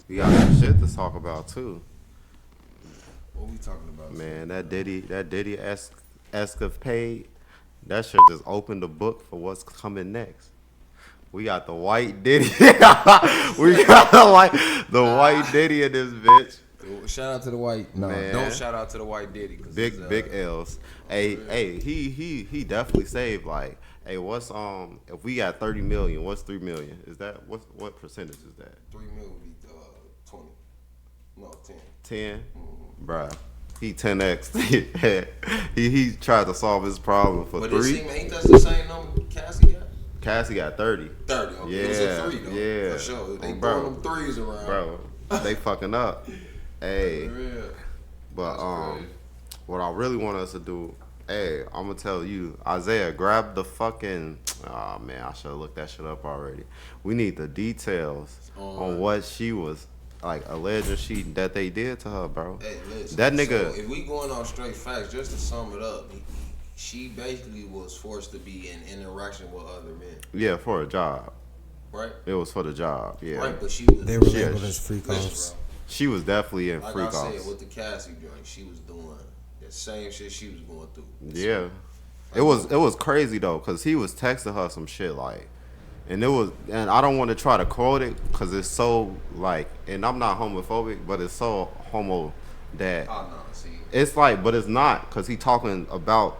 We got some shit to talk about too. What we talking about? Man, that Diddy escapade, that shit just opened the book for what's coming next. We got the white Diddy. We got the white Diddy in this bitch. Shout out to the white. No, Man. don't shout out to the white Diddy. Big L's. Hey, he definitely saved like. Hey, what's if we got 30 million, what's 3 million? Is that what percentage is that? 3 million would be 20. No, 10. 10? Bruh. He 10x. he tried to solve his problem for but 3. Ain't that the same number Cassie got? Cassie got 30. 30. Okay. Yeah, It was a 3 though. yeah. For sure. They Bro. throwing them threes around. Bro, they fucking up. Hey. Yeah. But what I really want us to do, hey, I'm gonna tell you, Isaiah, grab the fucking. Oh man, I should have looked that shit up already. We need the details on what she was like alleged that they did to her, bro. Hey, listen. That nigga. So if we going on straight facts, just to sum it up, she basically was forced to be in interaction with other men. Yeah, for a job. Right. It was for the job. Yeah. Right, but she was. They were labeled as freakoffs. She was definitely in like Freakoffs. I said, with the Cassie joint, she was doing the same shit she was going through. Yeah. It was crazy though, cause he was texting her some shit like, and I don't want to try to quote it, cause it's so like, and I'm not homophobic, but it's so homo that it's like, but it's not, cause he talking about,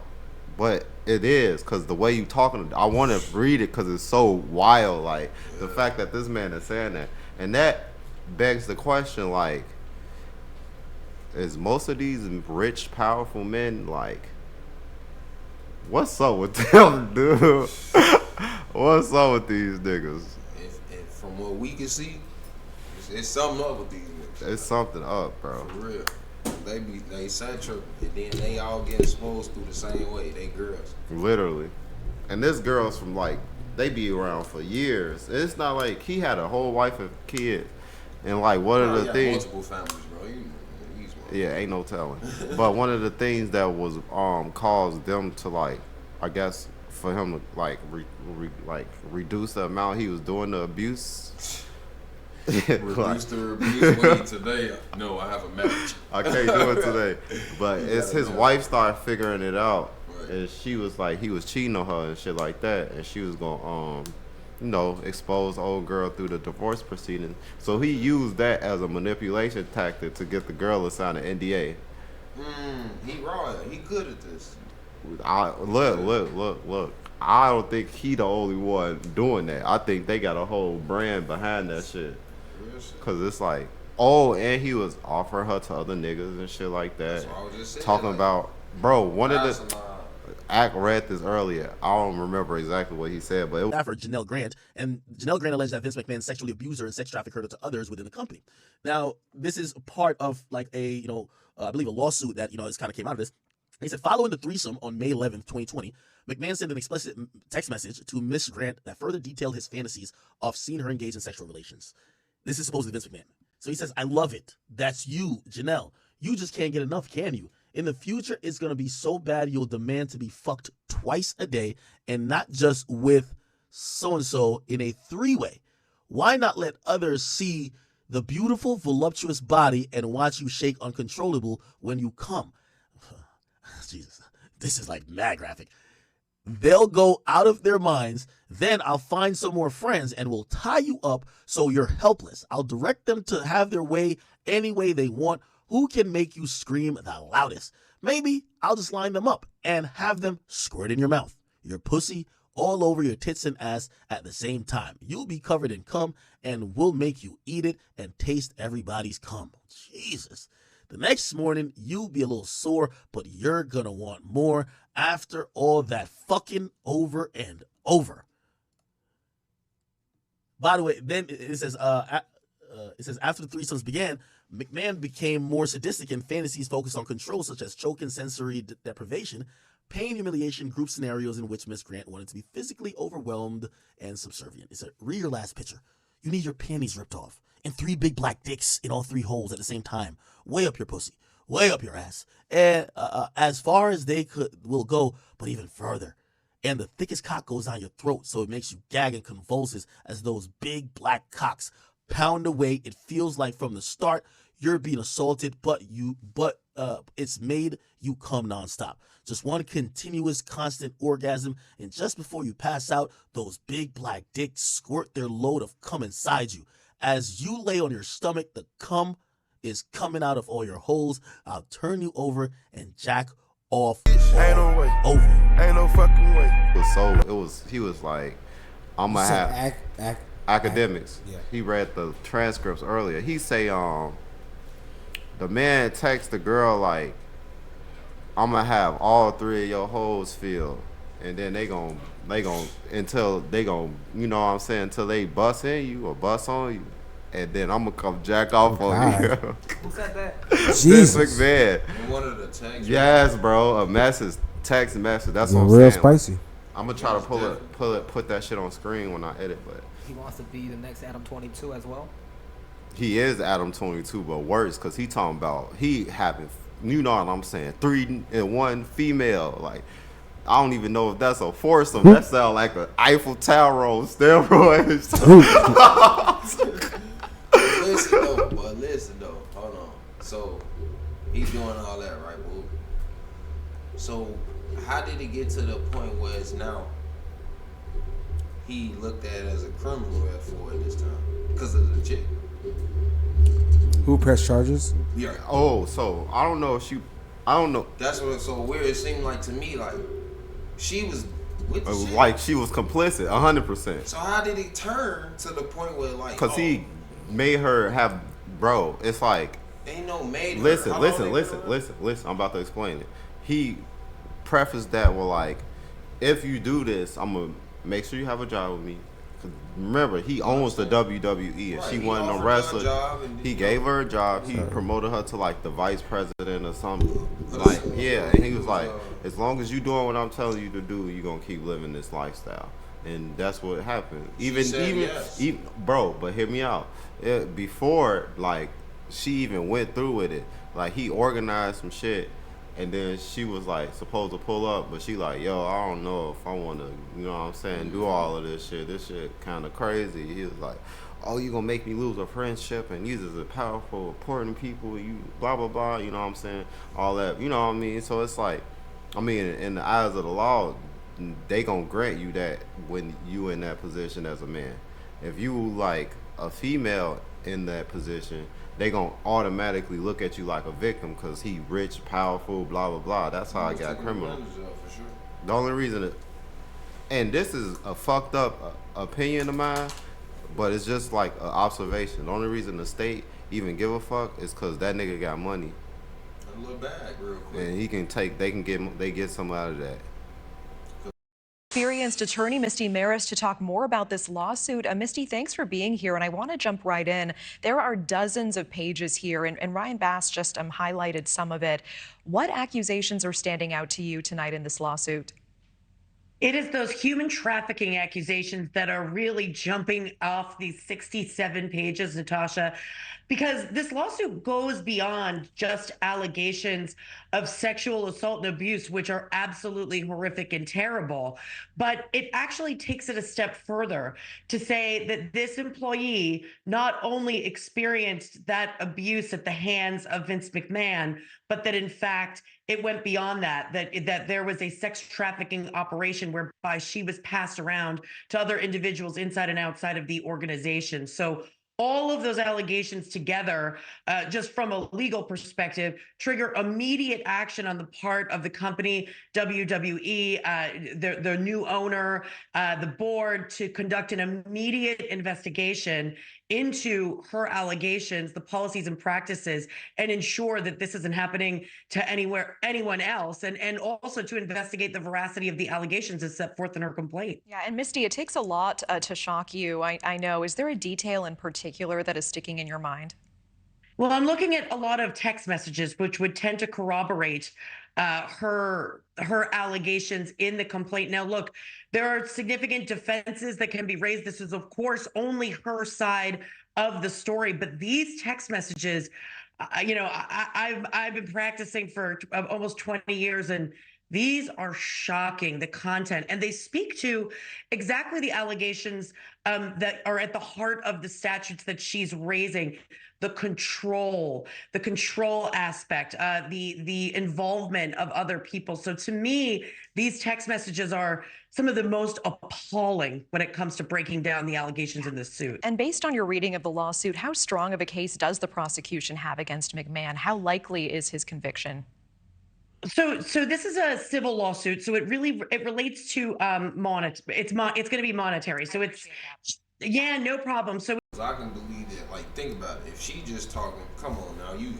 but it is, cause the way you talking, I want to read it, cause it's so wild, like the fact that this man is saying that, and that begs the question, like, is most of these rich, powerful men like? What's up with them, dude? What's up with these niggas? And from what we can see, it's something up with these niggas. It's something up, bro. For real. They say tripping, and then they all get exposed through the same way. They girls. Literally. And this girl's from like, they be around for years. It's not like he had a whole wife and kid. And like one of the things, multiple families, bro. yeah, ain't no telling. But one of the things that was caused them to like, I guess for him to like reduce the amount he was doing the abuse. Reduce the abuse when today. No, I have a marriage. I can't do it today. But it's his wife started figuring it out, right. And she was like, he was cheating on her and shit like that, and she was gonna expose the old girl through the divorce proceeding. So he used that as a manipulation tactic to get the girl to sign an NDA. He raw. He good at this. Look. I don't think he the only one doing that. I think they got a whole brand behind that shit. Cause it's like, and he was offering her to other niggas and shit like that. That's what I was just saying, talking like, about, bro, one of the. I read this earlier. I don't remember exactly what he said, but it was for Janelle Grant, and Janelle Grant alleged that Vince McMahon sexually abused her and sex trafficked her to others within the company. Now, this is part of like a, I believe a lawsuit that, is kind of came out of this. He said, following the threesome on May 11th, 2020, McMahon sent an explicit text message to Miss Grant that further detailed his fantasies of seeing her engaged in sexual relations. This is supposedly Vince McMahon. So he says, I love it. That's you, Janelle. You just can't get enough, can you? In the future, it's going to be so bad you'll demand to be fucked twice a day and not just with so-and-so in a three-way. Why not let others see the beautiful, voluptuous body and watch you shake uncontrollable when you come? Jesus, this is like mad graphic. They'll go out of their minds. Then I'll find some more friends and we'll tie you up so you're helpless. I'll direct them to have their way any way they want. Who can make you scream the loudest? Maybe I'll just line them up and have them squirt in your mouth, your pussy, all over your tits and ass at the same time. You'll be covered in cum and we'll make you eat it and taste everybody's cum. Jesus. The next morning, you'll be a little sore, but you're gonna want more after all that fucking over and over. By the way, then it says, after the threesomes began, McMahon became more sadistic and fantasies focused on control, such as choking, sensory deprivation, pain, humiliation, group scenarios in which Miss Grant wanted to be physically overwhelmed and subservient. It said, read your last picture. You need your panties ripped off and 3 big black dicks in all 3 holes at the same time, way up your pussy, way up your ass, and as far as they will go, but even further. And the thickest cock goes down your throat, so it makes you gag and convulses as those big black cocks pound away. It feels like from the start you're being assaulted, but it's made you come nonstop. Just one continuous, constant orgasm, and just before you pass out, those big black dicks squirt their load of cum inside you. As you lay on your stomach, the cum is coming out of all your holes. I'll turn you over and jack off. Ain't no way. Over you. Ain't no fucking way. He was like, I'm gonna have academics. Yeah. He read the transcripts earlier. He say, the man text the girl like, I'm gonna have all 3 of your hoes filled, and then they gon' until they gon', you know what I'm saying, until they bust in you or bust on you, and then I'm gonna come jack off on you. Who said that? Vince McMahon. In one of the texts. Yes, bro, a message, text message. That's what I'm real saying. spicy. I'm gonna try to put that shit on screen when I edit, but He wants to be the next Adam 22 as well. he is Adam 22, but worse, cause he talking about he having, you know what I'm saying, 3 and 1 female. Like, I don't even know if that's a foursome. That sound like an Eiffel Tower on steroids. Listen though, hold on. So he's doing all that, right, boo? So how did it get to the point where it's now he looked at as a criminal for it this time because of the chick? Who pressed charges? Yeah. Oh, so I don't know if I don't know. That's what it's so weird. It seemed like to me like she was with the shit. Like she was complicit, 100%. So how did it turn to the point where like? Cause he made her have, bro. It's like, ain't no made. listen. I'm about to explain it. He prefaced that with like, if you do this, I'm gonna make sure you have a job with me. Remember, he owns the WWE, and she wasn't a wrestler. He gave her a job. He promoted her to like the vice president or something. Like, yeah, and he was like, as long as you doing what I'm telling you to do, you gonna keep living this lifestyle, and that's what happened. Even bro, but hear me out. Before like she even went through with it, like he organized some shit. And then she was like supposed to pull up, but she like, yo, I don't know if I want to, you know what I'm saying, do all of this shit. This shit kind of crazy. He was like, oh, you gonna make me lose a friendship, and these are the powerful, important people, you blah, blah, blah, you know what I'm saying, all that, you know what I mean? So it's like, I mean, in the eyes of the law, they gonna grant you that when you in that position as a man. If you like a female in that position, they gonna automatically look at you like a victim because he rich, powerful, blah blah blah. That's how I got criminal. For sure. The only reason, and this is a fucked up opinion of mine, but it's just like an observation. The only reason the state even give a fuck is because that nigga got money, A little bag, real quick. and he can take. They get some out of that. Experienced attorney Misty Maris to talk more about this lawsuit. Misty, thanks for being here, and I want to jump right in. There are dozens of pages here, and Ryan Bass just highlighted some of it. What accusations are standing out to you tonight in this lawsuit? It is those human trafficking accusations that are really jumping off these 67 pages, Natasha, because this lawsuit goes beyond just allegations of sexual assault and abuse, which are absolutely horrific and terrible, but it actually takes it a step further to say that this employee not only experienced that abuse at the hands of Vince McMahon, but that in fact it went beyond that, that there was a sex trafficking operation whereby she was passed around to other individuals inside and outside of the organization. So all of those allegations together, just from a legal perspective, trigger immediate action on the part of the company, WWE, their new owner, the board, to conduct an immediate investigation into her allegations, the policies and practices, and ensure that this isn't happening to anyone else, and also to investigate the veracity of the allegations as set forth in her complaint. Yeah, and Misty, it takes a lot to shock you, I know. Is there a detail in particular that is sticking in your mind? Well, I'm looking at a lot of text messages, which would tend to corroborate her allegations in the complaint. Now, look, there are significant defenses that can be raised. This is, of course, only her side of the story, but these text messages, I've been practicing for almost 20 years, and These are shocking, the content, and they speak to exactly the allegations that are at the heart of the statutes that she's raising. The control aspect, the involvement of other people. So to me, these text messages are some of the most appalling when it comes to breaking down the allegations in this suit. And based on your reading of the lawsuit, how strong of a case does the prosecution have against McMahon? How likely is his conviction? So this is a civil lawsuit. So it relates to it's going to be monetary. So it's yeah, no problem. So I can believe that. Like, think about it. If she just talking, come on now, you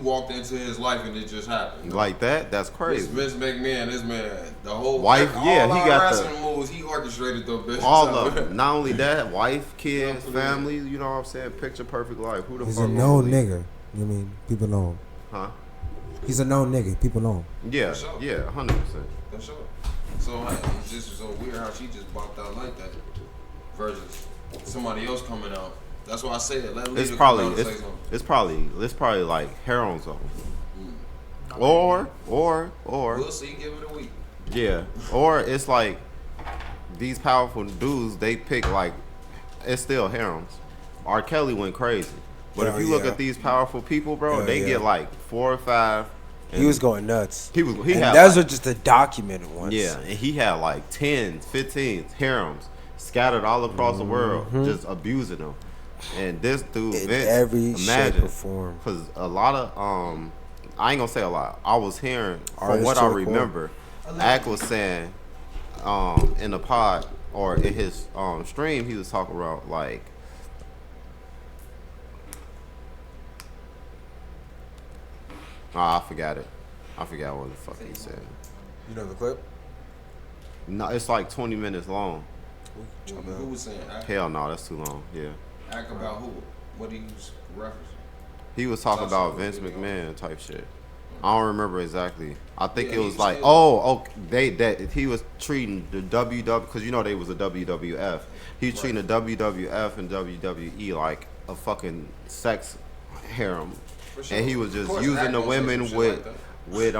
walked into his life and it just happened. Like that? That's crazy. This Vince McMahon, this man, the whole wife, yeah, he got the moves. He orchestrated those bitches. all of them. Not only that, wife, kids, family. You know what I'm saying? Picture perfect life. Who the He's fuck? a known nigga. You mean people know him? Huh? He's a known nigga. People know him. Yeah, sure. yeah, 100%. For sure. So it's just so weird how she just bumped out like that versus somebody else coming out. That's why I said It's probably like Heron zone. Or we'll see. Give it a week. yeah, or it's like these powerful dudes. They pick like it's still Heron's. R. Kelly went crazy, but if you look at these powerful people, bro, they get like 4 or 5. He was going nuts. He had those like, are just the documented ones. Yeah, and he had like 10s, 15s, harems scattered all across the world, just abusing them. And this dude, In Vince, every shape imagine, or form. because a lot of I ain't gonna say a lot. I was hearing from Artist what to I the core. remember, Ack was saying in the pod or in his stream, he was talking about like. I forgot it. I forgot what the fuck he said. You know the clip? No, it's like 20 minutes long. Who was saying? Hell no, that's too long. Yeah. Act about who? What do you reference? He was talking Touch about on Vince the video. McMahon type shit. I don't remember exactly. I think Yeah, it he was was like, saying- that he was treating the WW because you know they was a WWF. He was treating the WWF and WWE like a fucking sex harem, For sure. and he was Of just course, using Ack the gonna say some women shit with like that. with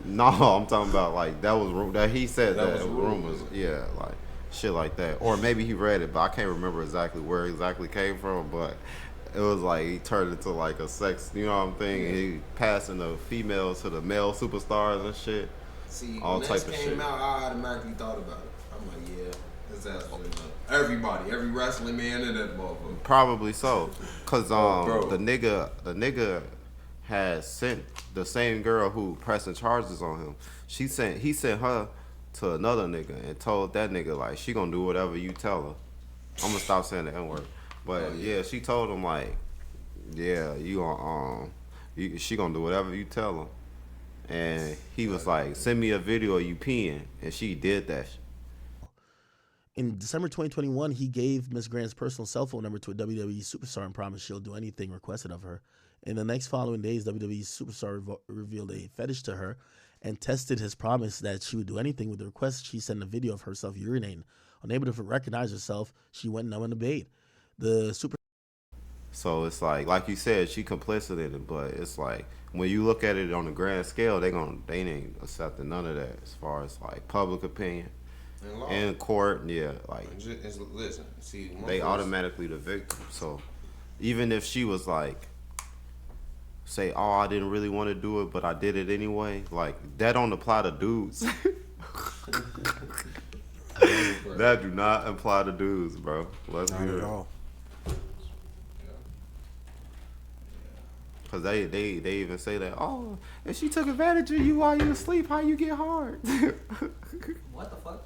no, I'm talking about like that he said That that, was rumors, yeah, like shit like that, or maybe he read it, but I can't remember exactly where it exactly came from, but. It was like he turned into like a sex, you know what I'm saying? He passing the females to the male superstars and shit. See, all when type this of came shit. out, I automatically thought about it. I'm like, yeah, his ass was in there. Everybody, every wrestling man in that motherfucker. Probably so, cause bro. the nigga had sent the same girl who pressing charges on him. He sent her to another nigga and told that nigga like she gonna do whatever you tell her. I'm gonna stop saying the N word. But yeah, she told him like, yeah, you gonna she gonna do whatever you tell her. And he was like, send me a video of you peeing, and she did that. In December 2021, he gave Ms. Grant's personal cell phone number to a WWE superstar and promised she'll do anything requested of her. In the next following days, WWE superstar revealed a fetish to her and tested his promise that she would do anything with the request. She sent a video of herself urinating. Unable to recognize herself, she went numb and obeyed. The super. So it's like you said, she complicit in it, but it's like when you look at it on the grand scale, they ain't accepting none of that as far as like public opinion in court. Yeah, like Listen, see, they automatically the victim. So even if she was like, say, oh, I didn't really want to do it, but I did it anyway, like that don't apply to dudes. That do not apply to dudes, bro. Let's be Not at real. all. Cause they even say that, oh, if she took advantage of you while you asleep, how you get hard? What the fuck?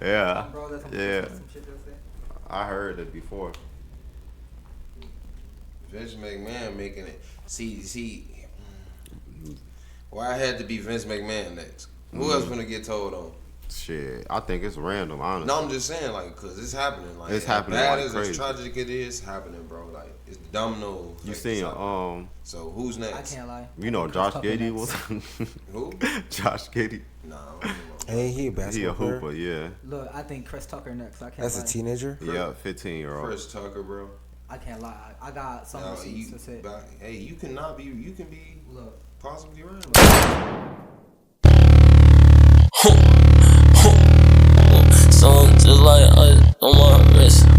Yeah, Bro, that's some yeah. some shit they'll say. I heard it before. Vince McMahon making it. See. Why I had to be Vince McMahon next? Who else gonna get told on? Shit, I think it's random, honestly. No, I'm just saying, like, cause it's happening. Like, It's happening as bad like as crazy. as tragic it is, happening, bro. Like, it's domino. You effect. seen It's happening. So who's I next? can't lie. you know, I think Josh Chris Tucker Giddey next. was. Who? Josh Giddey. Nah, I don't know. Ain't he a He basketball a player? hooper, yeah. Look, I think Chris Tucker next. I can't That's lie. a teenager? Yeah, 15-year-old. Chris Tucker, bro. I can't lie. I got some No, receipts. That's it. hey, you cannot be. You can be Look. possibly right. Something just like ice on my wrist.